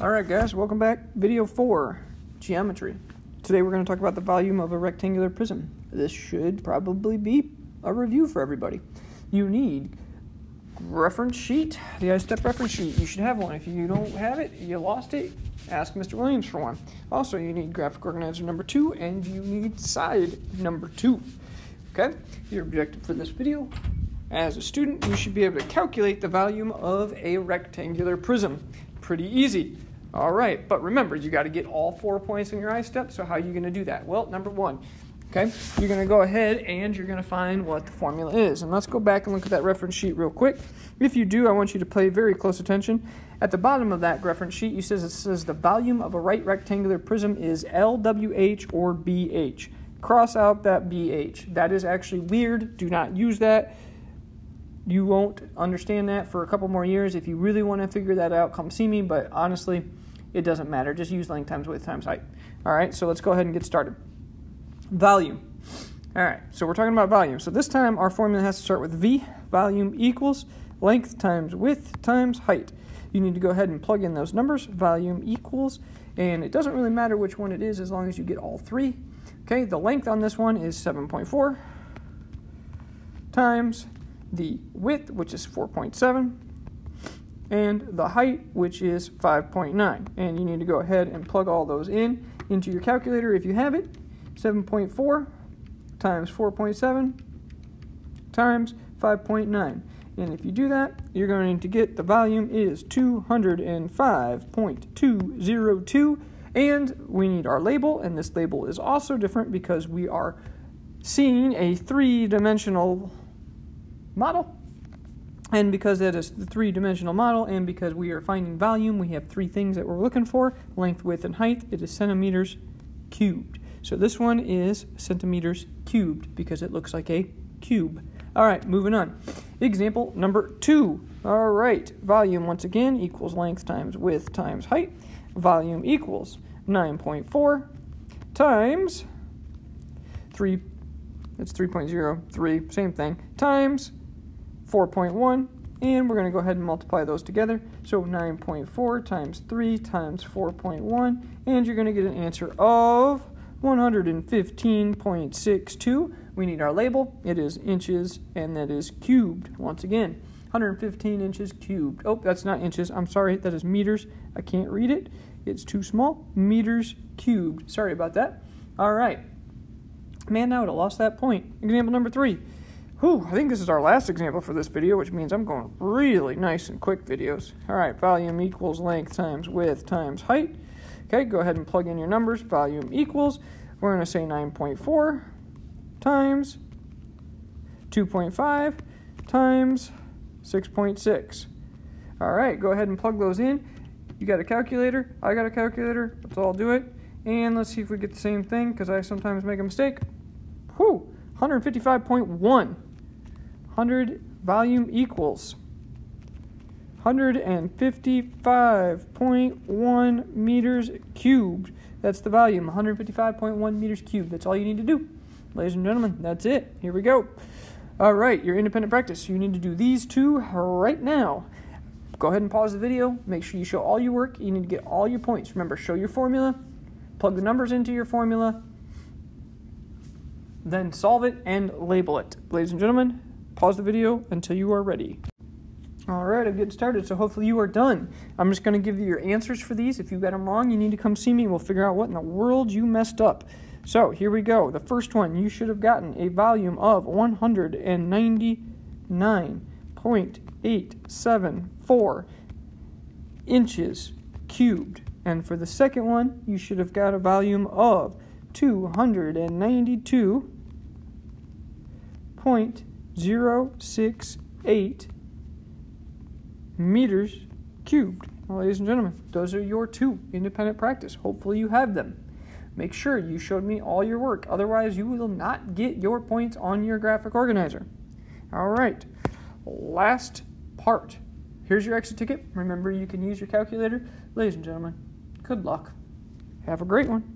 Alright guys, welcome back. Video 4, Geometry. Today we're going to talk about the volume of a rectangular prism. This should probably be a review for everybody. You need reference sheet, the I-step reference sheet. You should have one. If you don't have it, you lost it, ask Mr. Williams for one. Also, you need graphic organizer number 2 and you need side number 2. Okay? Your objective for this video, as a student, you should be able to calculate the volume of a rectangular prism. Pretty easy. All right, but remember, you got to get all 4 points in your I-step, so how are you going to do that? Well, number 1, okay, you're going to go ahead and you're going to find what the formula is. And let's go back and look at that reference sheet real quick. If you do, I want you to pay very close attention. At the bottom of that reference sheet, it says the volume of a right rectangular prism is LWH or BH. Cross out that BH. That is actually weird. Do not use that. You won't understand that for a couple more years. If you really want to figure that out, come see me, but honestly, it doesn't matter. Just use length times width times height. All right, so let's go ahead and get started. Volume. All right, so we're talking about volume. So this time our formula has to start with V. Volume equals length times width times height. You need to go ahead and plug in those numbers. Volume equals, and it doesn't really matter which one it is as long as you get all 3. Okay, the length on this one is 7.4 times the width, which is 4.7, and the height, which is 5.9. And you need to go ahead and plug all those into your calculator if you have it. 7.4 times 4.7 times 5.9. And if you do that, you're going to get the volume is 205.202. And we need our label, and this label is also different because we are seeing a 3-dimensional model, and because that is the 3-dimensional model, and because we are finding volume, we have 3 things that we're looking for: length, width, and height. It is centimeters cubed. So this one is centimeters cubed because it looks like a cube. All right, moving on. Example number 2. All right, volume once again equals length times width times height. Volume equals 9.4 times 3, that's 3.03, same thing, times 4.1, and we're going to go ahead and multiply those together. So 9.4 times 3 times 4.1, and you're going to get an answer of 115.62. We need our label. It is inches, and that is cubed. Once again, 115 inches cubed. Oh, that's not inches. I'm sorry. That is meters. I can't read it. It's too small. Meters cubed. Sorry about that. All right. Man, I would have lost that point. Example number 3. I think this is our last example for this video, which means I'm going really nice and quick videos. All right, volume equals length times width times height. Okay, go ahead and plug in your numbers. Volume equals, we're going to say 9.4 times 2.5 times 6.6. All right, go ahead and plug those in. You got a calculator? I got a calculator. Let's all do it. And let's see if we get the same thing, because I sometimes make a mistake. 155.1. Volume equals 155.1 meters cubed. That's the volume, 155.1 meters cubed. That's all you need to do. Ladies and gentlemen, that's it. Here we go. All right, your independent practice. You need to do these 2 right now. Go ahead and pause the video. Make sure you show all your work. You need to get all your points. Remember, show your formula. Plug the numbers into your formula. Then solve it and label it. Ladies and gentlemen, pause the video until you are ready. All right, I'm getting started, so hopefully you are done. I'm just going to give you your answers for these. If you got them wrong, you need to come see me. We'll figure out what in the world you messed up. So here we go. The first one, you should have gotten a volume of 199.874 inches cubed. And for the second one, you should have got a volume of 292.068 meters cubed. Well, ladies and gentlemen, those are your 2 independent practice. Hopefully you have them. Make sure you showed me all your work. Otherwise, you will not get your points on your graphic organizer. All right, last part. Here's your exit ticket. Remember, you can use your calculator. Ladies and gentlemen, good luck. Have a great one.